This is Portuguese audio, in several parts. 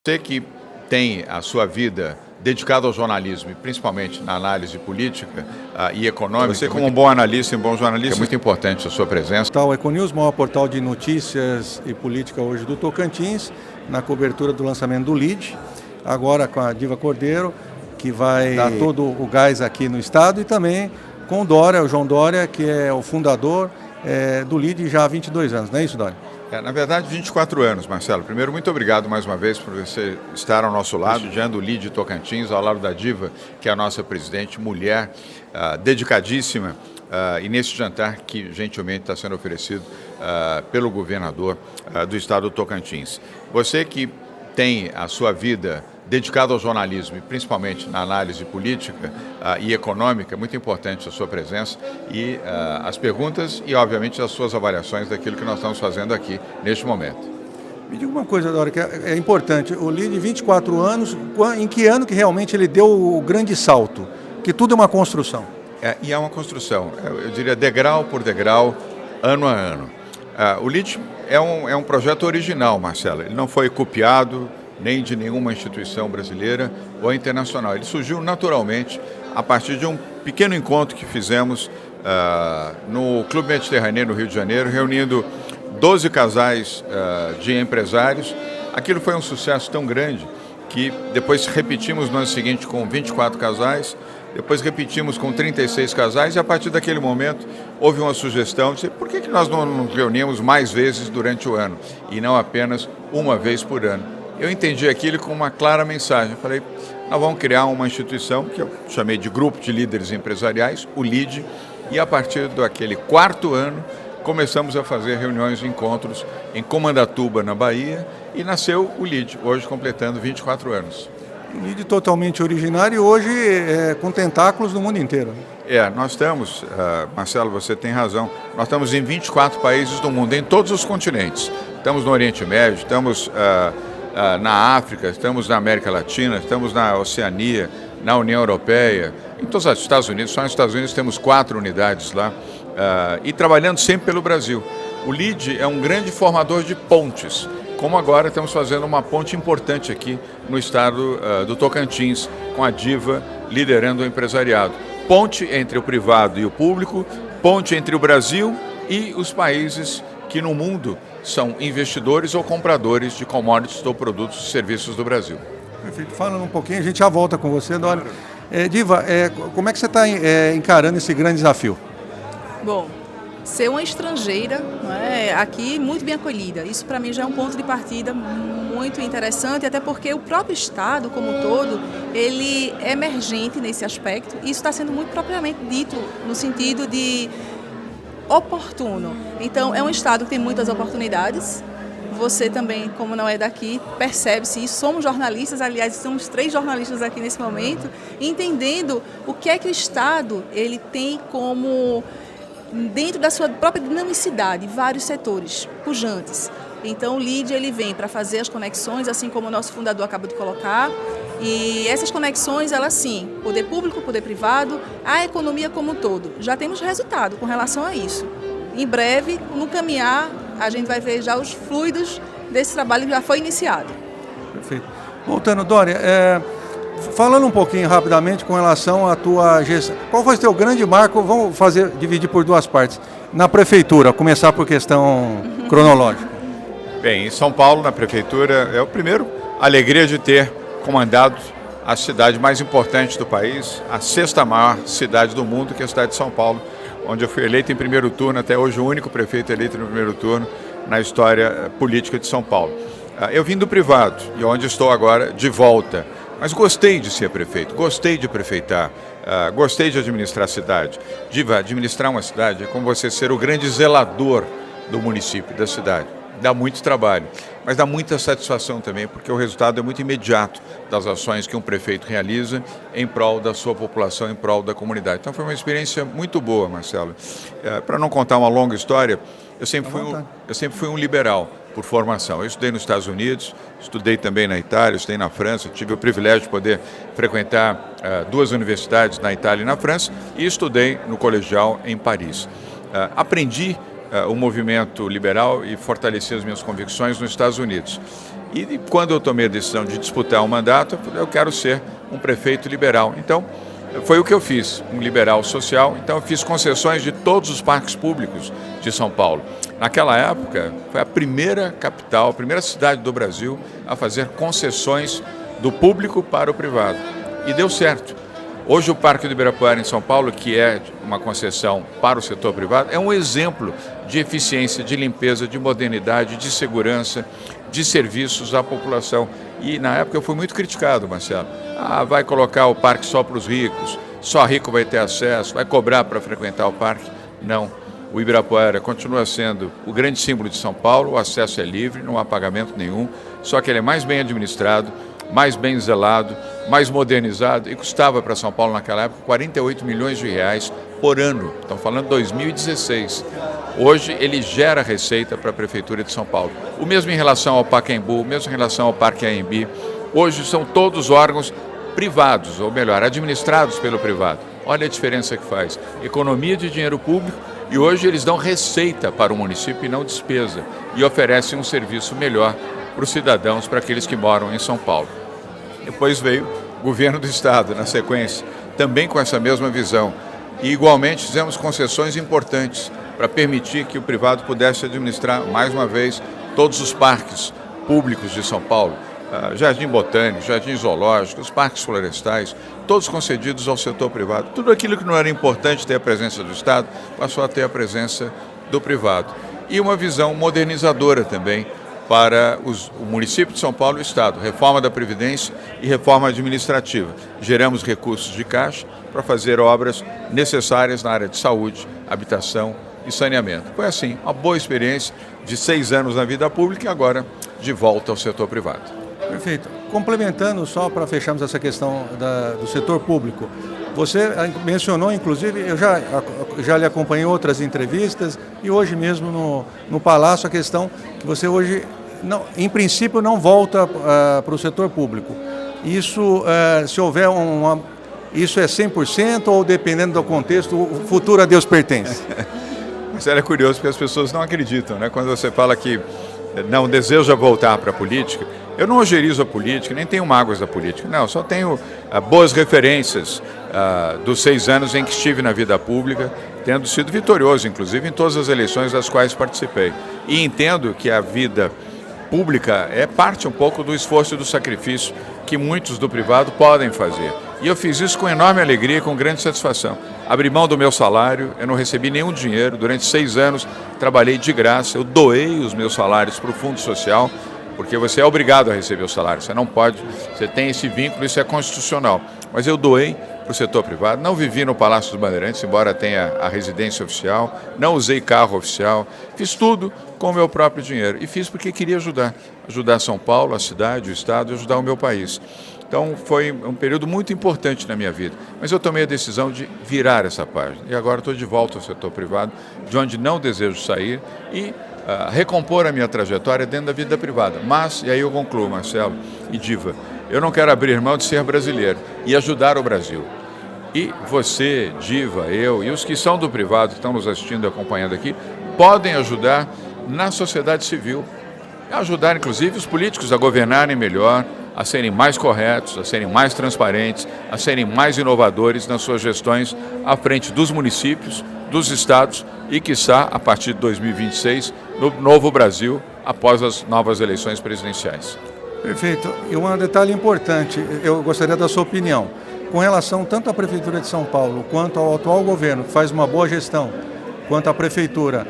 Você que tem a sua vida dedicada ao jornalismo, e principalmente na análise política e econômica, você como um bom analista e um bom jornalista, é muito importante a sua presença. O Econews, maior portal de notícias e política hoje do Tocantins, na cobertura do lançamento do LEAD, agora com a Diva Cordeiro, que vai dar todo o gás aqui no estado, e também com o Dória, o João Dória, que é o fundador do LEAD já há 22 anos, não é isso, Dória? Na verdade, 24 anos, Marcelo. Primeiro, muito obrigado mais uma vez por você estar ao nosso lado, prestigiando o LEAD Tocantins, ao lado da Diva, que é a nossa presidente, mulher, dedicadíssima, e nesse jantar que gentilmente está sendo oferecido pelo governador do estado do Tocantins. Você que tem a sua vida dedicada ao jornalismo, e principalmente na análise política e econômica, é muito importante a sua presença e as perguntas e, obviamente, as suas avaliações daquilo que nós estamos fazendo aqui neste momento. Me diga uma coisa, Dória, que é importante. O LEAD, 24 anos, em que ano que realmente ele deu o grande salto? Que tudo é uma construção. E é uma construção, eu diria degrau por degrau, ano a ano. O LEAD é um projeto original, Marcelo. Ele não foi copiado nem de nenhuma instituição brasileira ou internacional. Ele surgiu naturalmente a partir de um pequeno encontro que fizemos no Clube Mediterrâneo, no Rio de Janeiro, reunindo 12 casais de empresários. Aquilo foi um sucesso tão grande que depois repetimos no ano seguinte com 24 casais, depois repetimos com 36 casais, e a partir daquele momento houve uma sugestão de por que nós não nos reunimos mais vezes durante o ano e não apenas uma vez por ano. Eu entendi aquilo com uma clara mensagem. Eu falei, nós vamos criar uma instituição que eu chamei de Grupo de Líderes Empresariais, o LEAD, e a partir daquele quarto ano começamos a fazer reuniões e encontros em Comandatuba, na Bahia, e nasceu o LEAD, hoje completando 24 anos. Um LEAD totalmente originário e hoje com tentáculos no mundo inteiro. Nós estamos, Marcelo, você tem razão, nós estamos em 24 países do mundo, em todos os continentes. Estamos no Oriente Médio, estamos na África, estamos na América Latina, estamos na Oceania, na União Europeia, em todos os Estados Unidos. Só nos Estados Unidos temos 4 unidades lá, e trabalhando sempre pelo Brasil. O LEAD é um grande formador de pontes, como agora estamos fazendo uma ponte importante aqui no estado do Tocantins, com a Diva liderando o empresariado. Ponte entre o privado e o público, ponte entre o Brasil e os países que no mundo são investidores ou compradores de commodities ou produtos e serviços do Brasil. Perfeito. Falando um pouquinho, a gente já volta com você, Dória. Diva, como é que você está encarando esse grande desafio? Bom, ser uma estrangeira, não é, aqui muito bem acolhida, isso para mim já é um ponto de partida muito interessante, até porque o próprio Estado como um todo, ele é emergente nesse aspecto, e isso está sendo muito propriamente dito no sentido de oportuno. Então, é um estado que tem muitas oportunidades. Você também, como não é daqui, percebe-se isso. Somos jornalistas, aliás, somos 3 jornalistas aqui nesse momento, entendendo o que é que o estado ele tem como, dentro da sua própria dinamicidade, vários setores pujantes. Então, o LEAD ele vem para fazer as conexões, assim como o nosso fundador acabou de colocar. E essas conexões, elas sim, poder público, poder privado, a economia como um todo. Já temos resultado com relação a isso. Em breve, no caminhar, a gente vai ver já os fluidos desse trabalho que já foi iniciado. Perfeito. Voltando, Dória, falando um pouquinho rapidamente com relação à tua gestão. Qual foi o teu grande marco? Vamos dividir por 2 partes. Na prefeitura, começar por questão cronológica. Bem, em São Paulo, na prefeitura, é o primeiro alegria de ter comandado a cidade mais importante do país, a 6ª maior cidade do mundo, que é a cidade de São Paulo, onde eu fui eleito em primeiro turno, até hoje o único prefeito eleito no primeiro turno na história política de São Paulo. Eu vim do privado e onde estou agora de volta, mas gostei de ser prefeito, gostei de prefeitar, gostei de administrar a cidade. Administrar uma cidade é como você ser o grande zelador do município, da cidade. Dá muito trabalho, mas dá muita satisfação também, porque o resultado é muito imediato das ações que um prefeito realiza em prol da sua população, em prol da comunidade. Então foi uma experiência muito boa, Marcelo. Para não contar uma longa história, eu sempre fui um liberal por formação. Eu estudei nos Estados Unidos, estudei também na Itália, estudei na França, tive o privilégio de poder frequentar 2 universidades na Itália e na França, e estudei no colegial em Paris. Aprendi o movimento liberal e fortaleci as minhas convicções nos Estados Unidos. E quando eu tomei a decisão de disputar um mandato, eu falei, eu quero ser um prefeito liberal. Então, foi o que eu fiz, um liberal social. Então, eu fiz concessões de todos os parques públicos de São Paulo. Naquela época, foi a primeira capital, a primeira cidade do Brasil a fazer concessões do público para o privado. E deu certo. Hoje o Parque do Ibirapuera em São Paulo, que é uma concessão para o setor privado, é um exemplo de eficiência, de limpeza, de modernidade, de segurança, de serviços à população. E na época eu fui muito criticado, Marcelo. Vai colocar o parque só para os ricos, só rico vai ter acesso, vai cobrar para frequentar o parque. Não. O Ibirapuera continua sendo o grande símbolo de São Paulo, o acesso é livre, não há pagamento nenhum, só que ele é mais bem administrado, mais bem zelado, mais modernizado e custava para São Paulo naquela época 48 milhões de reais por ano. Estamos falando de 2016. Hoje ele gera receita para a Prefeitura de São Paulo. O mesmo em relação ao Pacaembu, o mesmo em relação ao Parque Anhembi. Hoje são todos órgãos privados, ou melhor, administrados pelo privado. Olha a diferença que faz. Economia de dinheiro público e hoje eles dão receita para o município e não despesa. E oferecem um serviço melhor para os cidadãos, para aqueles que moram em São Paulo. Depois veio o governo do estado, na sequência, também com essa mesma visão. E igualmente fizemos concessões importantes para permitir que o privado pudesse administrar, mais uma vez, todos os parques públicos de São Paulo. Jardim Botânico, Jardim Zoológico, os parques florestais, todos concedidos ao setor privado. Tudo aquilo que não era importante ter a presença do Estado, passou a ter a presença do privado. E uma visão modernizadora também para o município de São Paulo e o Estado. Reforma da Previdência e reforma administrativa. Geramos recursos de caixa para fazer obras necessárias na área de saúde, habitação e saneamento. Foi assim, uma boa experiência de 6 anos na vida pública e agora de volta ao setor privado. Perfeito. Complementando só para fecharmos essa questão do setor público, você mencionou, inclusive, eu já lhe acompanhei em outras entrevistas e hoje mesmo no Palácio a questão que você hoje, não, em princípio, não volta para o setor público. Isso, se houver isso é 100% ou dependendo do contexto, o futuro a Deus pertence? Isso é curioso porque as pessoas não acreditam, né? Quando você fala que não deseja voltar para a política, eu não ojerizo a política, nem tenho mágoas da política. Não, só tenho boas referências dos 6 anos em que estive na vida pública, tendo sido vitorioso, inclusive, em todas as eleições das quais participei. E entendo que a vida pública é parte um pouco do esforço e do sacrifício que muitos do privado podem fazer. E eu fiz isso com enorme alegria e com grande satisfação. Abri mão do meu salário, eu não recebi nenhum dinheiro, durante 6 anos trabalhei de graça, eu doei os meus salários para o Fundo Social, porque você é obrigado a receber o salário, você não pode, você tem esse vínculo, isso é constitucional. Mas eu doei para o setor privado, não vivi no Palácio dos Bandeirantes, embora tenha a residência oficial, não usei carro oficial, fiz tudo com o meu próprio dinheiro. E fiz porque queria ajudar São Paulo, a cidade, o estado, e ajudar o meu país. Então foi um período muito importante na minha vida. Mas eu tomei a decisão de virar essa página. E agora estou de volta ao setor privado, de onde não desejo sair, e recompor a minha trajetória dentro da vida privada. Mas, e aí eu concluo, Marcelo e Diva, eu não quero abrir mão de ser brasileiro e ajudar o Brasil. E você, Diva, eu e os que são do privado, que estão nos assistindo e acompanhando aqui, podem ajudar na sociedade civil. Ajudar, inclusive, os políticos a governarem melhor, a serem mais corretos, a serem mais transparentes, a serem mais inovadores nas suas gestões à frente dos municípios, dos estados e, quiçá, a partir de 2026, no novo Brasil, após as novas eleições presidenciais. Perfeito. E um detalhe importante, eu gostaria da sua opinião. Com relação tanto à Prefeitura de São Paulo, quanto ao atual governo, que faz uma boa gestão, quanto à Prefeitura,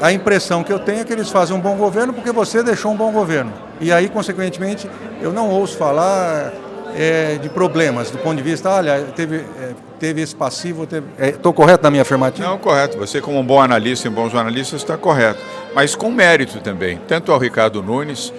a impressão que eu tenho é que eles fazem um bom governo porque você deixou um bom governo. E aí, consequentemente, eu não ouço falar de problemas, do ponto de vista, olha, teve esse passivo, estou correto na minha afirmativa? Não, correto. Você, como um bom analista e um bom jornalista, está correto. Mas com mérito também, tanto ao Ricardo Nunes,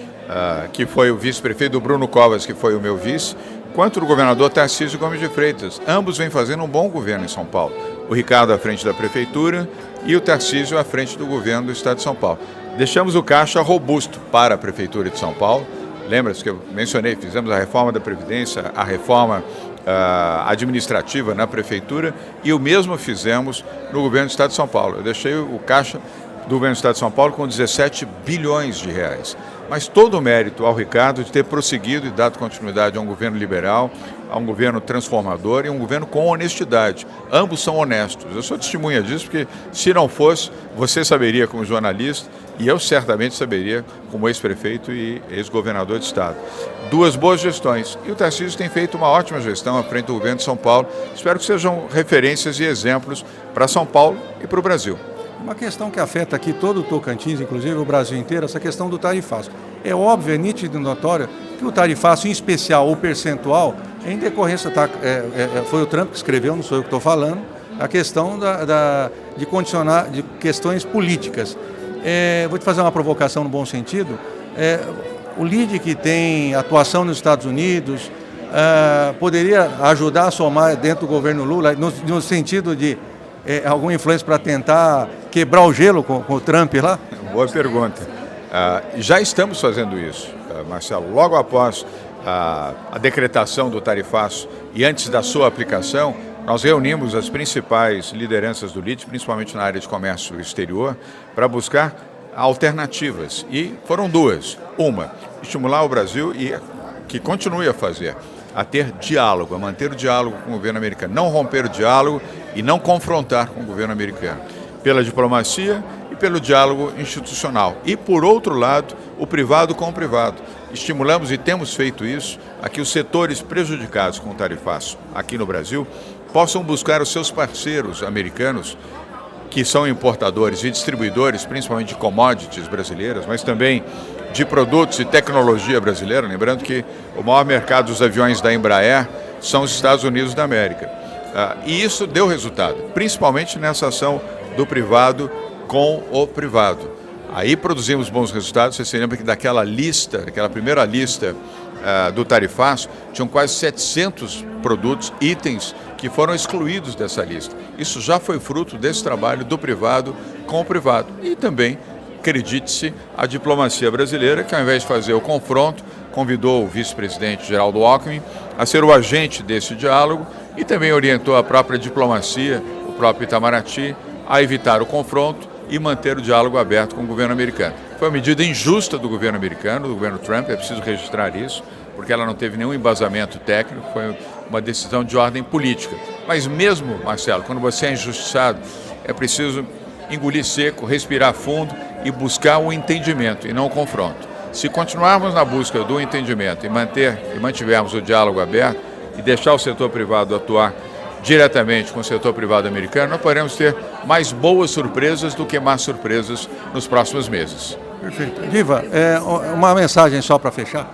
que foi o vice-prefeito, do Bruno Covas, que foi o meu vice, quanto do governador Tarcísio Gomes de Freitas. Ambos vêm fazendo um bom governo em São Paulo. O Ricardo à frente da Prefeitura e o Tarcísio à frente do governo do Estado de São Paulo. Deixamos o caixa robusto para a Prefeitura de São Paulo. Lembra-se que eu mencionei, fizemos a reforma da Previdência, a reforma administrativa na Prefeitura e o mesmo fizemos no governo do Estado de São Paulo. Eu deixei o caixa do governo do Estado de São Paulo com 17 bilhões de reais. mas todo o mérito ao Ricardo de ter prosseguido e dado continuidade a um governo liberal, a um governo transformador e um governo com honestidade. Ambos são honestos. Eu sou testemunha disso porque, se não fosse, você saberia como jornalista e eu certamente saberia como ex-prefeito e ex-governador de Estado. Duas boas gestões. E o Tarcísio tem feito uma ótima gestão à frente do governo de São Paulo. Espero que sejam referências e exemplos para São Paulo e para o Brasil. Uma questão que afeta aqui todo o Tocantins, inclusive o Brasil inteiro, essa questão do tarifaço. É óbvio, é nítido e notório que o tarifaço, em especial o percentual, em decorrência, foi o Trump que escreveu, não sou eu que estou falando, a questão de condicionar de questões políticas. Vou te fazer uma provocação no bom sentido. O LIDE, que tem atuação nos Estados Unidos, poderia ajudar a somar dentro do governo Lula, no sentido de alguma influência para tentar quebrar o gelo com o Trump lá? Boa pergunta. Já estamos fazendo isso, Marcelo. Logo após a decretação do tarifaço e antes da sua aplicação, nós reunimos as principais lideranças do LIDE, principalmente na área de comércio exterior, para buscar alternativas. E foram duas. Uma, estimular o Brasil e que continue a fazer, a ter diálogo, a manter o diálogo com o governo americano, não romper o diálogo e não confrontar com o governo americano, pela diplomacia e pelo diálogo institucional. E, por outro lado, o privado com o privado. Estimulamos, e temos feito isso, a que os setores prejudicados com o tarifaço aqui no Brasil possam buscar os seus parceiros americanos, que são importadores e distribuidores, principalmente de commodities brasileiras, mas também de produtos e tecnologia brasileira. Lembrando que o maior mercado dos aviões da Embraer são os Estados Unidos da América. E isso deu resultado, principalmente nessa ação do privado com o privado. Aí produzimos bons resultados. Você se lembra que daquela primeira lista do tarifaço, tinham quase 700 produtos, itens que foram excluídos dessa lista. Isso já foi fruto desse trabalho do privado com o privado. E também, acredite-se, a diplomacia brasileira, que ao invés de fazer o confronto, convidou o vice-presidente Geraldo Alckmin a ser o agente desse diálogo e também orientou a própria diplomacia, o próprio Itamaraty, a evitar o confronto e manter o diálogo aberto com o governo americano. Foi uma medida injusta do governo americano, do governo Trump, é preciso registrar isso, porque ela não teve nenhum embasamento técnico, foi uma decisão de ordem política. Mas mesmo, Marcelo, quando você é injustiçado, é preciso engolir seco, respirar fundo e buscar o entendimento e não o confronto. Se continuarmos na busca do entendimento e mantivermos o diálogo aberto e deixar o setor privado atuar diretamente com o setor privado americano, nós poderemos ter mais boas surpresas do que más surpresas nos próximos meses. Perfeito. Diva, uma mensagem só para fechar.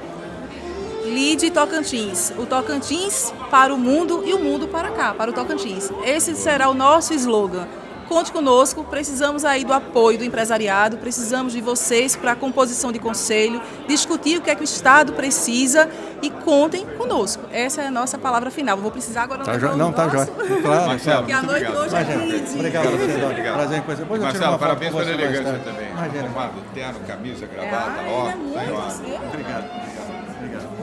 LIDE Tocantins. O Tocantins para o mundo e o mundo para cá, para o Tocantins. Esse será o nosso slogan. Conte conosco, precisamos aí do apoio do empresariado, precisamos de vocês para a composição de conselho, discutir o que é que o Estado precisa e contem conosco. Essa é a nossa palavra final. Eu vou precisar agora... Tá jóia. Claro. Marcelo, porque a noite hoje é LIDE. Obrigado. Prazer em conhecer. Marcelo, parabéns pela elegância também. Terno, camisa, gravata, Obrigado. Obrigado.